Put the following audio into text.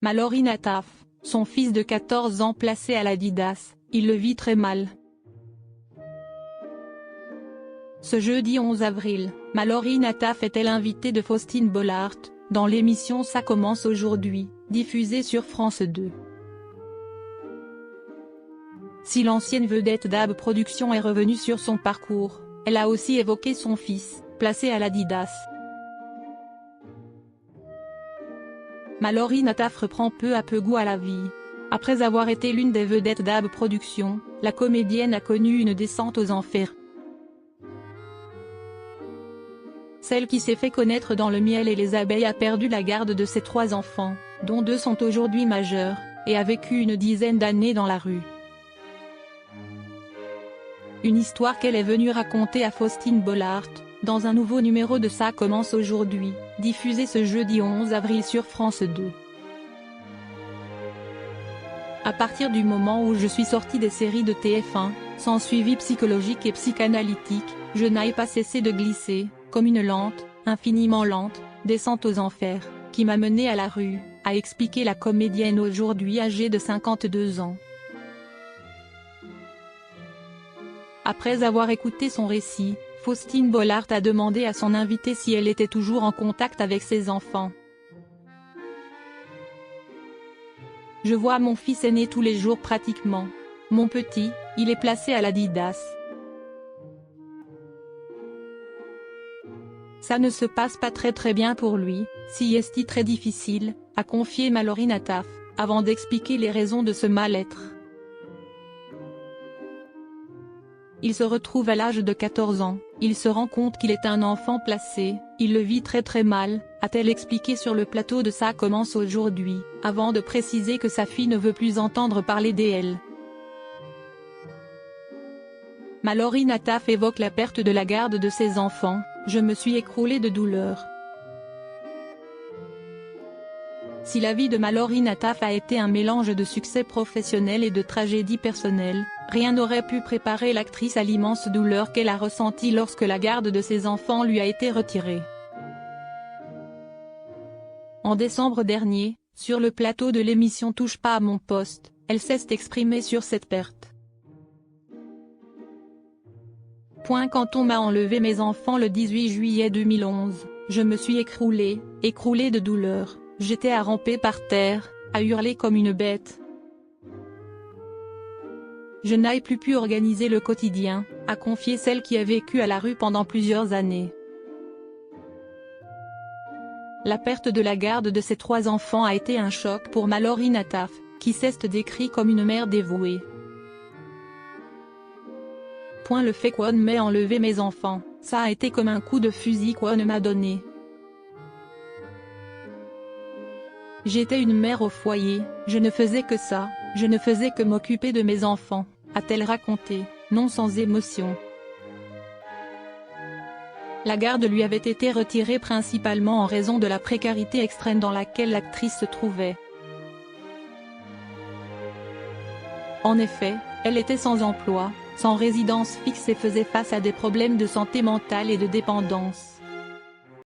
Mallory Nataf, son fils de 14 ans placé à l'Adidas, il le vit très mal. Ce jeudi 11 avril, Mallory Nataf était l'invitée de Faustine Bollaert, dans l'émission Ça commence aujourd'hui, diffusée sur France 2. Si l'ancienne vedette d'AB Productions est revenue sur son parcours, elle a aussi évoqué son fils, placé à l'Adidas. Mallory Nataf reprend peu à peu goût à la vie. Après avoir été l'une des vedettes d'AB Productions, la comédienne a connu une descente aux enfers. Celle qui s'est fait connaître dans le miel et les abeilles a perdu la garde de ses 3 enfants, dont 2 sont aujourd'hui majeurs, et a vécu une dizaine d'années dans la rue. Une histoire qu'elle est venue raconter à Faustine Bollaert, dans un nouveau numéro de Ça commence aujourd'hui, diffusé ce jeudi 11 avril sur France 2. À partir du moment où je suis sortie des séries de TF1, sans suivi psychologique et psychanalytique, je n'ai pas cessé de glisser, comme une lente, infiniment lente, descente aux enfers, qui m'a menée à la rue, a expliqué la comédienne aujourd'hui âgée de 52 ans. Après avoir écouté son récit, Faustine Bollaert a demandé à son invitée si elle était toujours en contact avec ses enfants. Je vois mon fils aîné tous les jours pratiquement. Mon petit, il est placé à l'Adidas. Ça ne se passe pas très bien pour lui, si est très difficile, a confié Mallory Nataf, avant d'expliquer les raisons de ce mal-être. Il se retrouve à l'âge de 14 ans, il se rend compte qu'il est un enfant placé, il le vit très mal, a-t-elle expliqué sur le plateau de Ça commence aujourd'hui, avant de préciser que sa fille ne veut plus entendre parler d'elle. Mallory Nataf évoque la perte de la garde de ses enfants, je me suis écroulée de douleur. Si la vie de Mallory Nataf a été un mélange de succès professionnel et de tragédie personnelle, rien n'aurait pu préparer l'actrice à l'immense douleur qu'elle a ressentie lorsque la garde de ses enfants lui a été retirée. En décembre dernier, sur le plateau de l'émission Touche pas à mon poste, elle s'est exprimée sur cette perte. Quand on m'a enlevé mes enfants le 18 juillet 2011, je me suis écroulée de douleur, j'étais à ramper par terre, à hurler comme une bête. Je n'ai plus pu organiser le quotidien, a confié celle qui a vécu à la rue pendant plusieurs années. La perte de la garde de ses 3 enfants a été un choc pour Mallory Nataf, qui s'est décrit comme une mère dévouée. Le fait qu'on m'ait enlevé mes enfants, ça a été comme un coup de fusil qu'on m'a donné. J'étais une mère au foyer, je ne faisais que ça, je ne faisais que m'occuper de mes enfants, a-t-elle raconté, non sans émotion. La garde lui avait été retirée principalement en raison de la précarité extrême dans laquelle l'actrice se trouvait. En effet, elle était sans emploi, sans résidence fixe et faisait face à des problèmes de santé mentale et de dépendance.